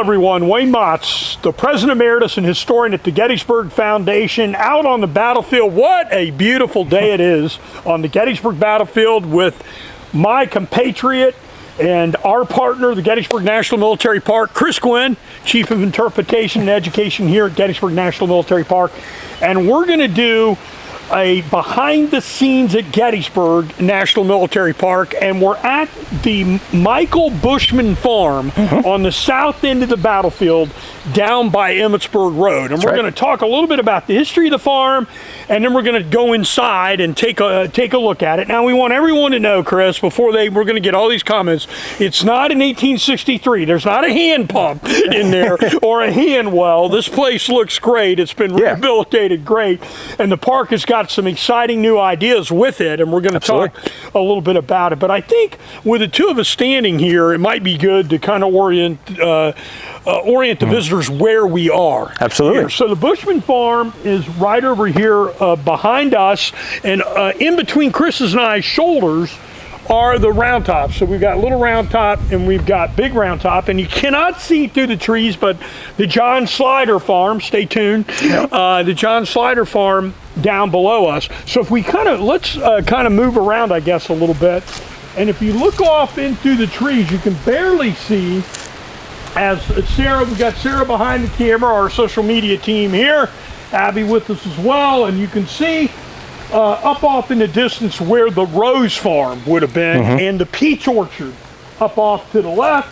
everyone. Wayne Motts, the President Emeritus and historian at the Gettysburg Foundation, out on the battlefield. What a beautiful day it is on the Gettysburg battlefield with my compatriot and our partner, the Gettysburg National Military Park, Chris Gwinn, Chief of Interpretation and Education here at Gettysburg National Military Park. And we're going to do a behind the scenes at Gettysburg National Military Park, and we're at the Michael Bushman farm on the south end of the battlefield down by Emmitsburg Road. And we're going to talk a little bit about the history of the farm, and then we're going to go inside and take a look at it. Now, we want everyone to know, Chris, before we're going to get all these comments, it's not in 1863. There's not a hand pump in there or a hand well. This place looks great. It's been rehabilitated great, and the park has got some exciting new ideas with it, and we're going to talk a little bit about it. But I think with the two of us standing here, it might be good to kind of orient the visitors where we are. Absolutely. Here. So the Bushman farm is right over here behind us, and in between Chris's and I's shoulders are the round tops. So we've got little round top and we've got big round top, and you cannot see through the trees, but the John Slider farm, stay tuned, the John Slider farm down below us. So if we let's move around, I guess, a little bit. And if you look off in through the trees, you can barely see, as Sarah, we've got Sarah behind the camera, our social media team here, Abby with us as well, and you can see up off in the distance where the Rose Farm would have been, and the peach orchard up off to the left.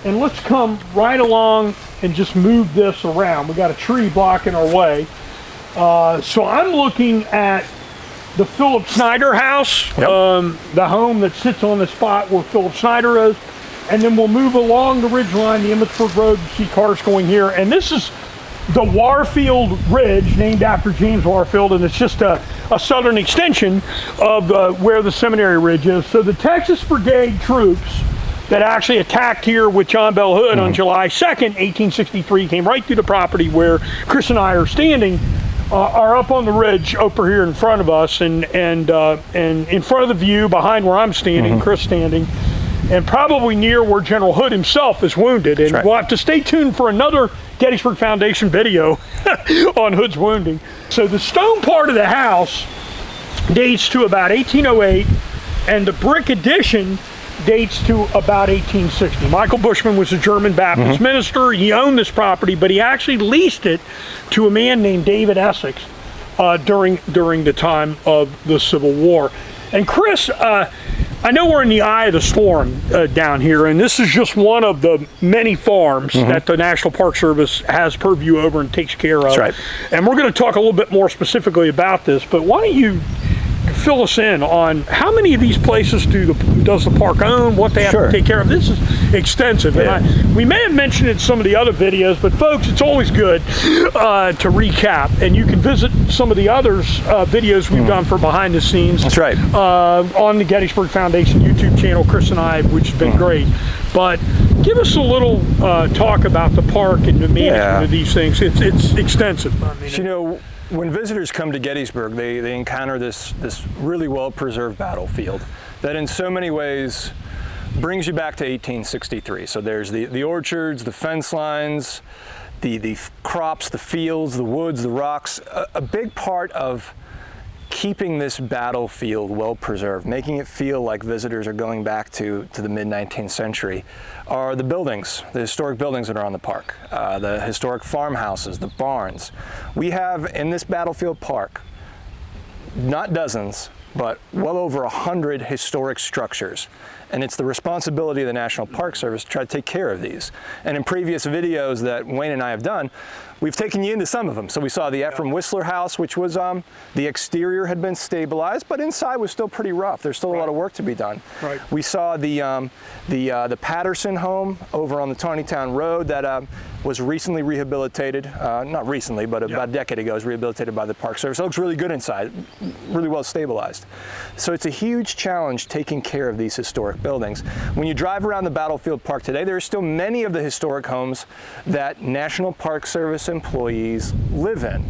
And let's come right along and just move this around. We got a tree blocking our way. So I'm looking at the Philip Snyder house, the home that sits on the spot where Philip Snyder is. And then we'll move along the ridge line, the Emmitsburg Road, you see cars going here. And this is the Warfield Ridge, named after James Warfield, and it's just a southern extension of where the Seminary Ridge is. So the Texas Brigade troops that actually attacked here with John Bell Hood on July 2nd, 1863, came right through the property where Chris and I are standing, are up on the ridge over here in front of us, and in front of the view behind where I'm standing, Chris standing, and probably near where General Hood himself is wounded. And we'll have to stay tuned for another Gettysburg Foundation video on Hood's wounding. So the stone part of the house dates to about 1808, and the brick addition dates to about 1860. Michael Bushman was a German Baptist minister. He owned this property, but he actually leased it to a man named David Essex during the time of the Civil War. And Chris, I know we're in the eye of the storm down here, and this is just one of the many farms that the National Park Service has purview over and takes care of. That's right. And we're going to talk a little bit more specifically about this, but why don't you fill us in on how many of these places does the park own, what they have to take care of? This is extensive. And we may have mentioned it in some of the other videos, but folks, it's always good to recap, and you can visit some of the others videos we've done for behind the scenes. That's right. On the Gettysburg Foundation YouTube channel, Chris and I, which has been great. But give us a little talk about the park and the management of these things. It's extensive. I mean, you know, when visitors come to Gettysburg, they encounter this really well-preserved battlefield that in so many ways brings you back to 1863. So there's the orchards, the fence lines, the crops, the fields, the woods, the rocks. A big part of keeping this battlefield well preserved, making it feel like visitors are going back to the mid-19th century, are the buildings, the historic buildings that are on the park, the historic farmhouses, the barns. We have in this battlefield park, not dozens, but well over 100 historic structures. And it's the responsibility of the National Park Service to try to take care of these. And in previous videos that Wayne and I have done, we've taken you into some of them. So we saw the Ephraim Whistler house, which was, the exterior had been stabilized, but inside was still pretty rough. There's still a lot of work to be done. We saw the Patterson home over on the Tawnytown Road that was recently rehabilitated. Not recently, but about a decade ago, it was rehabilitated by the Park Service. It looks really good inside, really well stabilized. So it's a huge challenge taking care of these historic buildings. When you drive around the battlefield park today, there are still many of the historic homes that National Park Service house employees live in.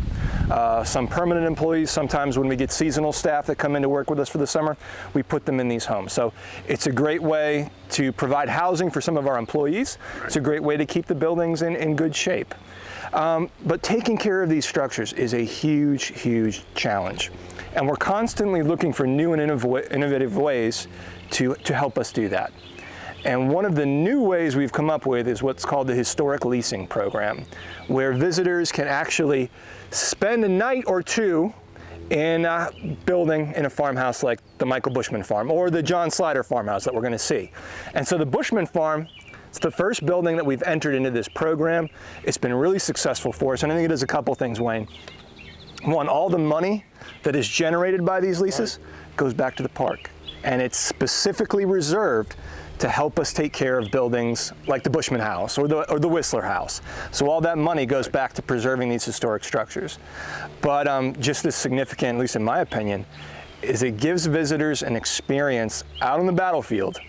Some permanent employees, sometimes when we get seasonal staff that come in to work with us for the summer, we put them in these homes. So it's a great way to provide housing for some of our employees. It's a great way to keep the buildings in good shape. But taking care of these structures is a huge, huge challenge. And we're constantly looking for new and innovative ways to help us do that. And one of the new ways we've come up with is what's called the Historic Leasing Program, where visitors can actually spend a night or two in a building in a farmhouse like the Michael Bushman farm or the John Slider farmhouse that we're going to see. And so the Bushman farm, it's the first building that we've entered into this program. It's been really successful for us, and I think it does a couple things, Wayne. One, all the money that is generated by these leases goes back to the park, and it's specifically reserved to help us take care of buildings like the Bushman House or the Whistler House. So all that money goes back to preserving these historic structures. But just as significant, at least in my opinion, is it gives visitors an experience out on the battlefield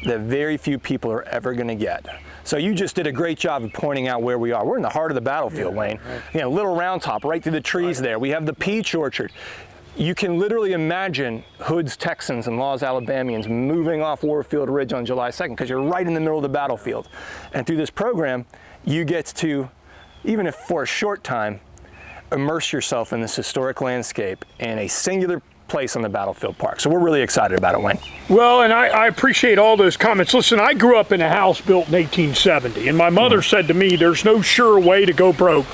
that very few people are ever going to get. So you just did a great job of pointing out where we are. We're in the heart of the battlefield, Wayne. Right. You know, Little Round Top, right through the trees there. We have the peach orchard. You can literally imagine Hood's Texans and Law's Alabamians moving off Warfield Ridge on July 2nd because you're right in the middle of the battlefield. And through this program, you get to, even if for a short time, immerse yourself in this historic landscape in a singular place on the battlefield park. So we're really excited about it, Wayne. Well, and I appreciate all those comments. Listen, I grew up in a house built in 1870, and my mother said to me, there's no sure way to go broke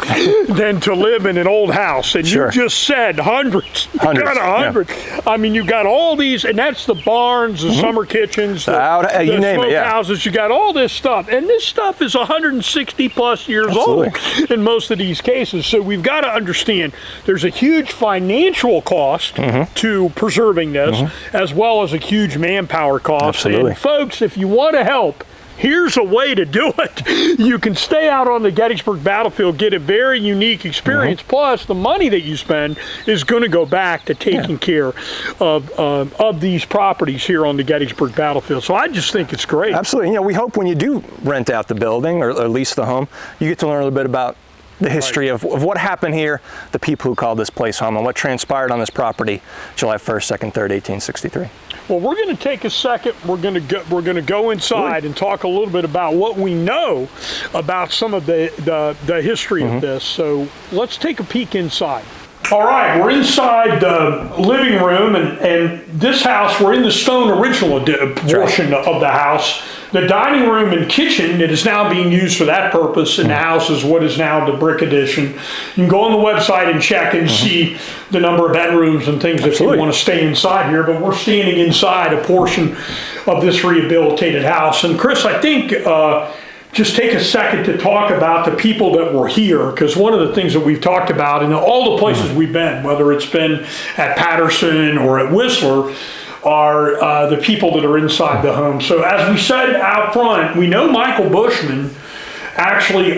than to live in an old house. And you just said hundreds. You got 100. Yeah. I mean, you got all these, and that's the barns, the summer kitchens, the you name it, yeah. houses. You got all this stuff, and this stuff is 160 plus years old in most of these cases. So we've got to understand there's a huge financial cost to preserving this, as well as a huge manpower cost. Absolutely. And folks, if you want to help, here's a way to do it. You can stay out on the Gettysburg battlefield, get a very unique experience. Plus, the money that you spend is going to go back to taking care of these properties here on the Gettysburg battlefield. So I just think it's great. Absolutely. You know, we hope when you do rent out the building or lease the home, you get to learn a little bit about the history of what happened here, the people who called this place home, and what transpired on this property July 1st, 2nd, 3rd, 1863. Well, we're going to take a second. We're going to go inside and talk a little bit about what we know about some of the history of this. So let's take a peek inside. All right, we're inside the living room, and this house, we're in the stone original portion of the house. The dining room and kitchen that is now being used for that purpose in the house is what is now the brick addition. You can go on the website and check and see the number of bedrooms and things if you want to stay inside here, but we're standing inside a portion of this rehabilitated house. And Chris, I think just take a second to talk about the people that were here, because one of the things that we've talked about in all the places we've been, whether it's been at Patterson or at Whistler, are the people that are inside the home. So as we said out front, we know Michael Bushman actually,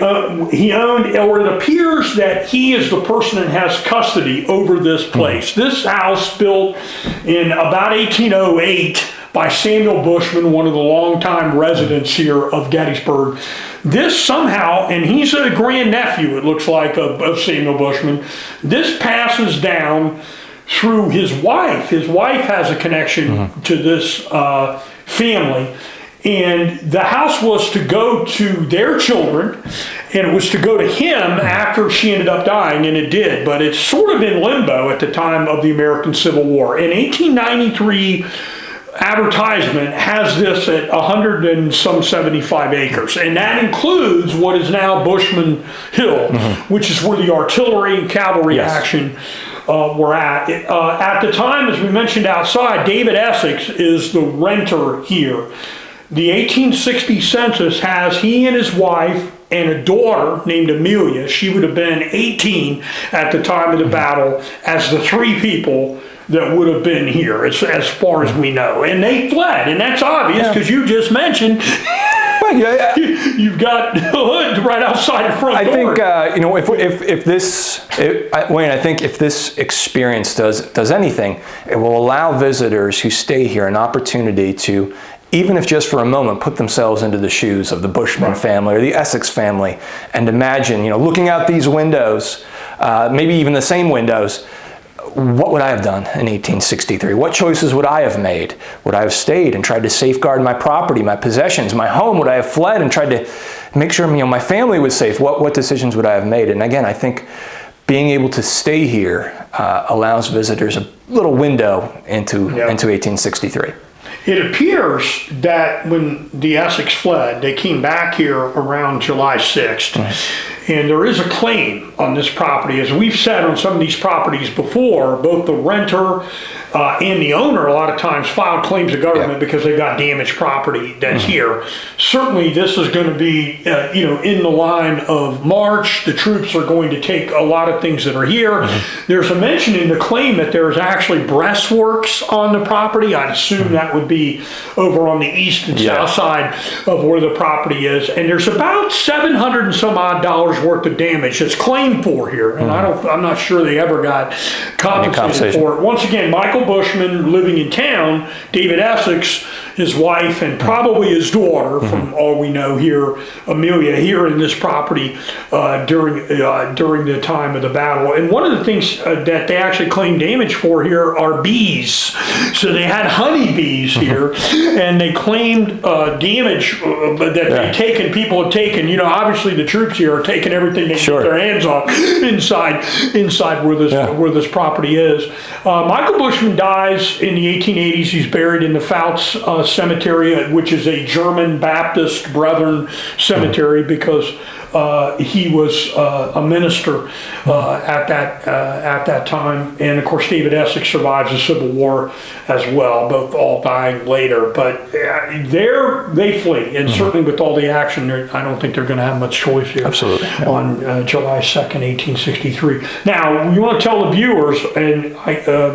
he owned, or it appears that he is the person that has custody over this place. This house built in about 1808 by Samuel Bushman, one of the longtime residents here of Gettysburg. This somehow, and he's a grandnephew, it looks like, of Samuel Bushman, this passes down through his wife. His wife has a connection to this family. And the house was to go to their children, and it was to go to him after she ended up dying, and it did. But it's sort of in limbo at the time of the American Civil War. In 1893, advertisement has this at 175 acres, and that includes what is now Bushman Hill, which is where the artillery and cavalry action were at. At the time, as we mentioned outside, David Essex is the renter here. The 1860 census has he and his wife and a daughter named Amelia. She would have been 18 at the time of the battle as the three people that would have been here, as far as we know. And they fled, and that's obvious because you just mentioned you've got the hood right outside the front door. I think, you know, Wayne, I think if this experience does anything, it will allow visitors who stay here an opportunity to even if just for a moment, put themselves into the shoes of the Bushman family or the Essex family and imagine, looking out these windows, maybe even the same windows, what would I have done in 1863? What choices would I have made? Would I have stayed and tried to safeguard my property, my possessions, my home? Would I have fled and tried to make sure my family was safe? What decisions would I have made? And again, I think being able to stay here allows visitors a little window into 1863. It appears that when the Essex fled, they came back here around July 6th. And there is a claim on this property. As we've said on some of these properties before, both the renter and the owner a lot of times filed claims to government because they got damaged property that's here. Certainly this is going to be in the line of March. The troops are going to take a lot of things that are here. There's a mention in the claim that there's actually breastworks on the property. I'd assume that would be over on the east and south side of where the property is. And there's about $700 and some odd worth of damage that's claimed for here, and I'm not sure they ever got compensated for it. Once again, Michael Bushman living in town, David Essex, his wife, and probably his daughter, from all we know here, Amelia, here in this property during the time of the battle. And one of the things that they actually claimed damage for here are bees. So they had honeybees here, and they claimed damage that people had taken. Obviously the troops here are taking everything they get their hands on inside where this property is. Michael Bushman dies in the 1880s. He's buried in the Fouts Cemetery, which is a German Baptist Brethren cemetery, because he was a minister at that time, and of course David Essex survives the Civil War as well, both all dying later. But they flee, and certainly with all the action, I don't think they're going to have much choice here. Absolutely. On July 2nd, 1863. Now, you want to tell the viewers, and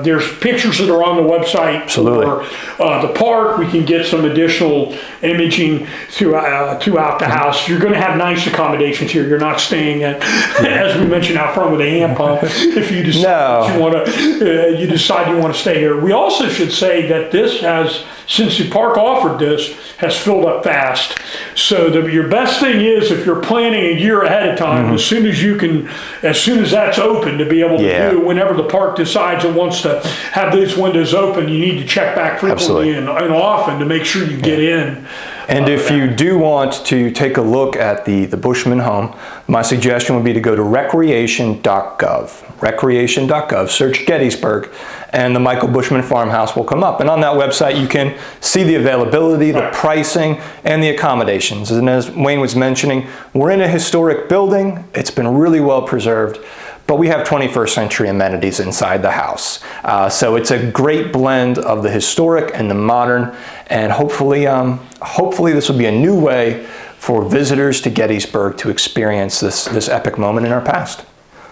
there's pictures that are on the website. Absolutely. For the park. We can get some additional imaging throughout the house. You're going to have nice accommodations here. You're not staying at, as we mentioned, out front with a hand pump. If you decide you want to stay here. We also should say that this has, since the park offered this, has filled up fast. So your best thing is, if you're planning a year ahead of time, as soon as that's open, to be able to do whenever the park decides it wants to have those windows open, you need to check back frequently and often to make sure you get in. And if you do want to take a look at the Bushman home, my suggestion would be to go to recreation.gov. Recreation.gov, search Gettysburg, and the Michael Bushman farmhouse will come up. And on that website, you can see the availability, the pricing, and the accommodations. And as Wayne was mentioning, we're in a historic building. It's been really well preserved, but we have 21st century amenities inside the house. So it's a great blend of the historic and the modern, and hopefully this will be a new way for visitors to Gettysburg to experience this epic moment in our past.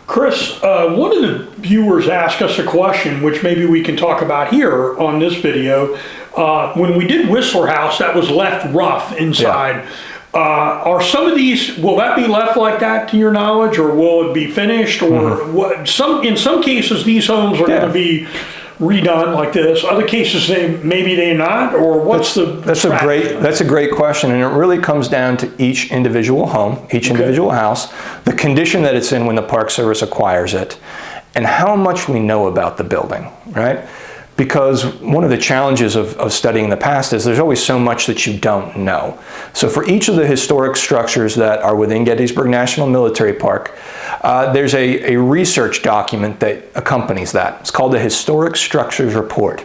Chris, one of the viewers asked us a question, which maybe we can talk about here on this video. When we did Whistler House, that was left rough inside. Are some of these, will that be left like that to your knowledge, or will it be finished, or what? In some cases these homes are going to be redone like this. Other cases maybe they're not, or what's that's a great question, and it really comes down to each individual home, each individual house, the condition that it's in when the Park Service acquires it, and how much we know about the building, right? Because one of the challenges of studying the past is there's always so much that you don't know. So for each of the historic structures that are within Gettysburg National Military Park, there's a research document that accompanies that. It's called the Historic Structures Report.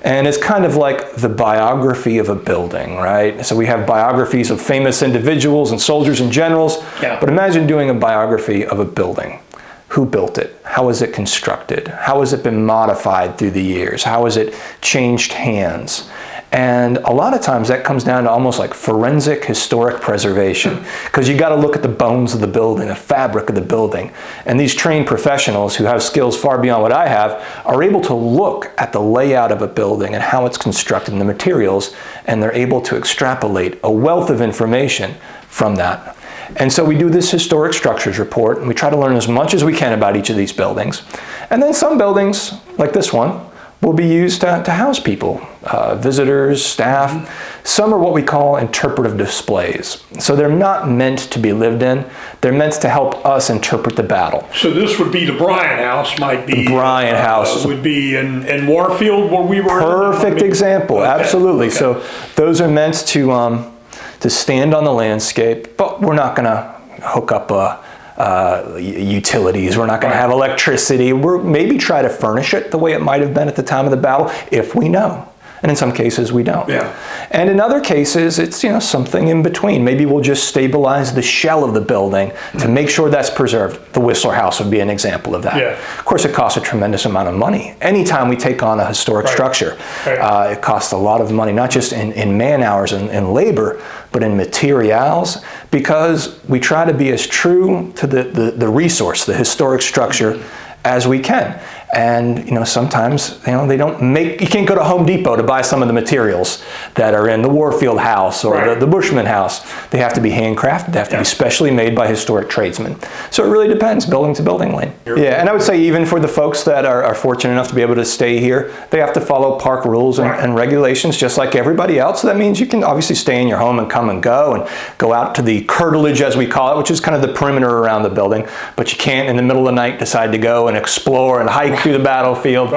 And it's kind of like the biography of a building, right? So we have biographies of famous individuals and soldiers and generals, but imagine doing a biography of a building. Who built it? How was it constructed? How has it been modified through the years? How has it changed hands? And a lot of times that comes down to almost like forensic historic preservation, because you got to look at the bones of the building, the fabric of the building. And these trained professionals who have skills far beyond what I have are able to look at the layout of a building and how it's constructed and the materials, and they're able to extrapolate a wealth of information from that. And so we do this historic structures report, and we try to learn as much as we can about each of these buildings. And then some buildings, like this one, will be used to house people, visitors, staff. Some are what we call interpretive displays. So they're not meant to be lived in. They're meant to help us interpret the battle. So this would be the Bryan House, might be. The Bryan House. Would be in Warfield where we were. Perfect example, okay. Absolutely. Okay. So those are meant to stand on the landscape, but we're not going to hook up utilities. We're not going to have electricity. We're maybe try to furnish it the way it might have been at the time of the battle, if we know. And in some cases, we don't. Yeah. And in other cases, it's something in between. Maybe we'll just stabilize the shell of the building to make sure that's preserved. The Whistler House would be an example of that. Yeah. Of course, it costs a tremendous amount of money. Anytime we take on a historic structure, it costs a lot of money, not just in man hours and labor, but in materials, because we try to be as true to the resource, the historic structure, as we can. And sometimes they don't make. You can't go to Home Depot to buy some of the materials that are in the Warfield House or the Bushman House. They have to be handcrafted. They have to be specially made by historic tradesmen. So it really depends, building to building, Wayne. Yeah, and I would say even for the folks that are fortunate enough to be able to stay here, they have to follow park rules and regulations just like everybody else. So that means you can obviously stay in your home and come and go out to the curtilage, as we call it, which is kind of the perimeter around the building. But you can't in the middle of the night decide to go and explore and hike through the battlefield.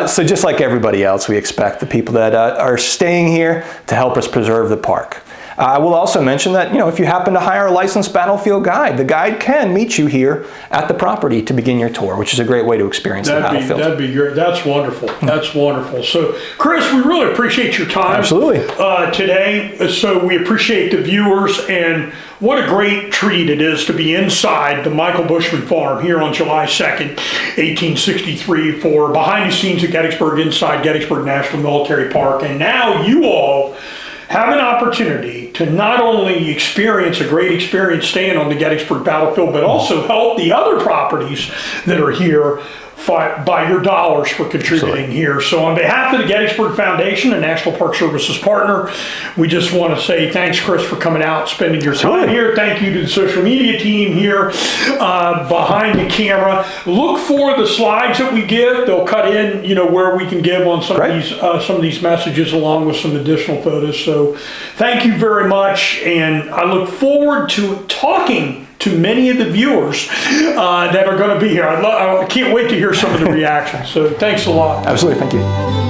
So just like everybody else, we expect the people that are staying here to help us preserve the park. I will also mention that, if you happen to hire a licensed battlefield guide, the guide can meet you here at the property to begin your tour, which is a great way to experience the battlefield. That'd be great. That's wonderful. That's wonderful. So, Chris, we really appreciate your time. Absolutely. Today. So we appreciate the viewers, and what a great treat it is to be inside the Michael Bushman farm here on July 2nd, 1863 for Behind the Scenes at Gettysburg, inside Gettysburg National Military Park. And now you all have an opportunity to not only experience a great experience staying on the Gettysburg battlefield, but also help the other properties that are here by your dollars for contributing here. So on behalf of the Gettysburg Foundation, a National Park Services partner, we just want to say thanks, Chris, for coming out, spending your time here. Thank you to the social media team here behind the camera. Look for the slides that we give. They'll cut in, where we can give on some of these messages along with some additional photos. So thank you very much, and I look forward to talking to many of the viewers that are going to be here. I can't wait to hear some of the reactions. So thanks a lot. Absolutely. Thank you.